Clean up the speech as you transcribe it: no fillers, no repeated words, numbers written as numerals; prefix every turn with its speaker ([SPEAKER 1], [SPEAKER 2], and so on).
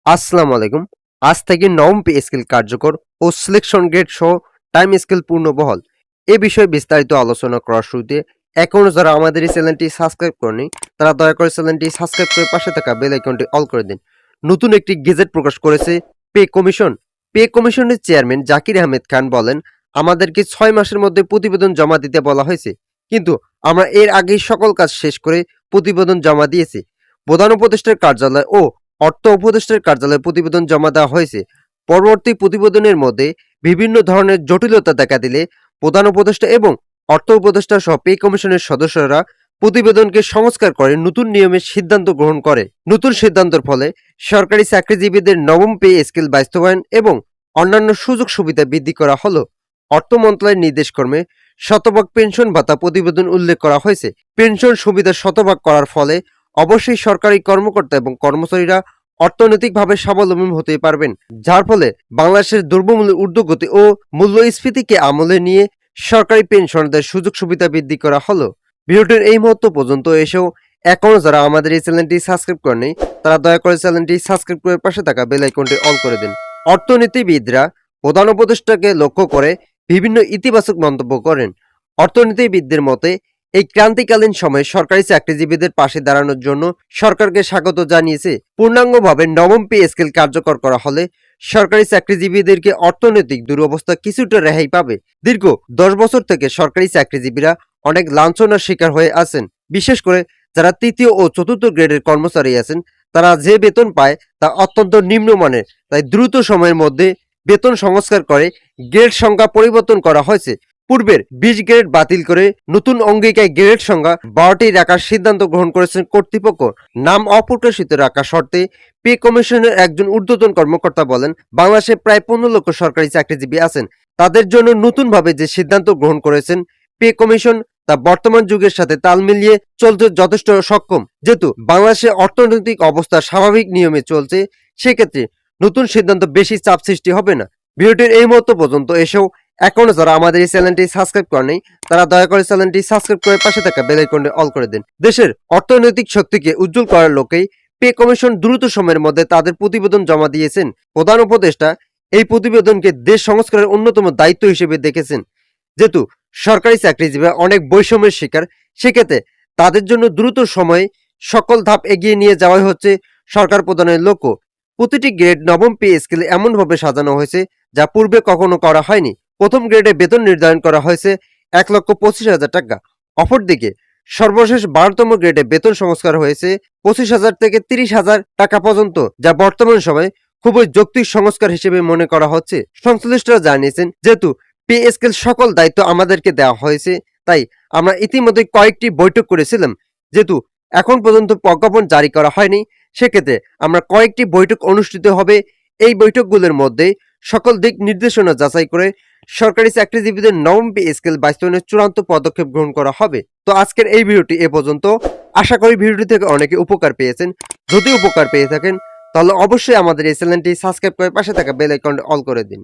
[SPEAKER 1] আসসালামু আলাইকুম। আজ থেকে নবম পে স্কেল কার্যকর ও সিলেকশন গ্রেড সহ টাইম স্কেল পূর্ণবহাল। এ বিষয়ে বিস্তারিত আলোচনা করার শুরুতে এখনো যারা আমাদের এই চ্যানেলটি সাবস্ক্রাইব করেনি তারা দয়া করে চ্যানেলটি সাবস্ক্রাইব করে পাশে থাকা বেল আইকনটি অল করে দিন। নতুন একটি গেজেট প্রকাশ করেছে পে কমিশন। পে কমিশনের চেয়ারম্যান জাকির আহমেদ খান বলেন, আমাদেরকে 6 মাসের মধ্যে প্রতিবেদন জমা দিতে বলা হয়েছে, কিন্তু আমরা এর আগেই সকল কাজ শেষ করে প্রতিবেদন জমা দিয়েছি। প্রধান উপদেষ্টার কার্যালয় ও অর্থ উপদেষ্টার কার্যালয়ে প্রতিবেদন জমা দেওয়া হয়েছে। পরবর্তী প্রতিবেদনের মধ্যে বিভিন্ন ধরনের জটিলতা দেখা দিলে প্রধান উপদেষ্টা এবং অর্থ উপদেষ্টা সহ পে কমিশনের সদস্যরা প্রতিবেদনকে সংস্কার করে নতুন নিয়মের সিদ্ধান্ত গ্রহণ করে। নতুন সিদ্ধান্তের ফলে সরকারি চাকরিজীবীদের নবম পে স্কেল বাস্তবায়ন এবং অন্যান্য সুযোগ সুবিধা বৃদ্ধি করা হলো। অর্থ মন্ত্রণালয়ের নির্দেশক্রমে শতভাগ পেনশন ভাতা প্রতিবেদন উল্লেখ করা হয়েছে। পেনশন সুবিধা শতভাগ করার ফলে অবশ্যই সরকারি কর্মকর্তা এবং কর্মচারীরা অর্থনৈতিকভাবে স্বাবলম্বী হতে পারবেন, যার ফলে বাংলাদেশের দ্রব্যমূল্যের ঊর্ধ্বগতি ও মূল্যস্ফীতিকে আমলে নিয়ে সরকারি পেনশনদের সুযোগ সুবিধা বৃদ্ধি করা হলো। ভিডিওটির এই মুহূর্ত পর্যন্ত এসেও এখনো যারা আমাদের এই চ্যানেলটি সাবস্ক্রাইব করেনি তারা দয়া করে চ্যানেলটি সাবস্ক্রাইব করে পাশে থাকা বেল আইকনটি অল করে দিন। অর্থনীতিবিদরা প্রধান উপদেষ্টাকে লক্ষ্য করে বিভিন্ন ইতিবাচক মন্তব্য করেন। অর্থনীতিবিদদের মতে এই ক্রান্তিকালীন সময়ে সরকারি চাকরিজীবীদের পাশে দাঁড়ানোর জন্য সরকারকে স্বাগত জানিয়েছে। পূর্ণাঙ্গভাবে নবম পে স্কেল কার্যকর করা হলে সরকারি চাকরিজীবীদেরকে অর্থনৈতিক দুরবস্থা কিছুটা রেহাই পাবে। দীর্ঘ 10 বছর থেকে সরকারি চাকরিজীবীরা অনেক লাঞ্ছনার শিকার হয়ে আছেন। বিশেষ করে যারা তৃতীয় ও চতুর্থ গ্রেডের কর্মচারী আছেন, তারা যে বেতন পায় তা অত্যন্ত নিম্নমানের। তাই দ্রুত সময়ের মধ্যে বেতন সংস্কার করে গ্রেড সংখ্যা পরিবর্তন করা হয়েছে। পূর্বের 20 গ্রেড বাতিল করে নতুন অঙ্গিকায় গ্রেড সংখ্যা 12টি রাখার সিদ্ধান্ত গ্রহণ করেছেন কর্তৃপক্ষ। নাম অপ্রকাশিত রাখার শর্তে পে কমিশনের একজন ঊর্ধ্বতন কর্মকর্তা বলেন, বাংলাদেশে প্রায় 15 লক্ষ সরকারি চাকরিজীবী আছেন। তাদের জন্য নতুনভাবে যে সিদ্ধান্ত গ্রহণ করেছেন পে কমিশন তা বর্তমান যুগের সাথে তাল মিলিয়ে চলতে যথেষ্ট সক্ষম। যেহেতু বাংলাদেশের অর্থনৈতিক অবস্থা স্বাভাবিক নিয়মে চলছে, সেক্ষেত্রে নতুন সিদ্ধান্ত বেশি চাপ সৃষ্টি হবে না। ভিডিওটির এই মুহূর্ত পর্যন্ত এসেও এখনো যারা আমাদের এই চ্যানেলটি সাবস্ক্রাইব করেনি তারা দয়া করে চ্যানেলটি সাবস্ক্রাইব করে পাশে থাকা বেল আইকনটি অল করে দিন। দেশের অর্থনৈতিক শক্তিকে উজ্জ্বল করার লক্ষ্যেই পে কমিশন দ্রুত সময়ের মধ্যে তাদের প্রতিবেদন জমা দিয়েছেন। প্রধান উপদেষ্টা এই প্রতিবেদনকে দেশ সংস্কারের অন্যতম দায়িত্ব হিসেবে দেখেছেন। যেহেতু সরকারি চাকরিজীবীরা অনেক বৈষম্যের শিকার, সেক্ষেত্রে তাদের জন্য দ্রুত সময়ে সকল ধাপ এগিয়ে নিয়ে যাওয়াই হচ্ছে সরকার প্রদানের লক্ষ্য। প্রতিটি গ্রেড নবম পে স্কেলে এমনভাবে সাজানো হয়েছে যা পূর্বে কখনো করা হয়নি। প্রথম গ্রেডে বেতন নির্ধারণ করা হয়েছে 1,25,000 টাকা। অপরদিকে সর্বশেষ 12তম গ্রেডে বেতন সংস্কার হয়েছে 25,000 থেকে 30,000 টাকা পর্যন্ত, যা বর্তমান সময়ে খুবই যৌক্তিক সংস্কার হিসেবে মনে করা হচ্ছে। সংশ্লিষ্টরা জানিয়েছেন, যেহেতু পে স্কেল সকল দায়িত্ব আমাদেরকে দেওয়া হয়েছে, তাই আমরা ইতিমধ্যে কয়েকটি বৈঠক করেছিলাম। যেহেতু এখন পর্যন্ত প্রজ্ঞাপন জারি করা হয়নি, সেক্ষেত্রে আমরা কয়েকটি বৈঠক অনুষ্ঠিত হবে। এই বৈঠকগুলোর মধ্যে সকল দিক নির্দেশনা যাচাই করে সরকারি চাকরিজীবীদের নবম পে স্কেল বাস্তবায়নের চূড়ান্ত পদক্ষেপ গ্রহণ করা হবে। তো আজকের এই ভিডিওটি এ পর্যন্ত। আশা করি ভিডিওটি থেকে অনেকে উপকার পেয়েছেন। যদি উপকার পেয়ে থাকেন তাহলে অবশ্যই আমাদের এই চ্যানেলটি সাবস্ক্রাইব করে পাশে থাকা বেল আইকনটি অল করে দিন।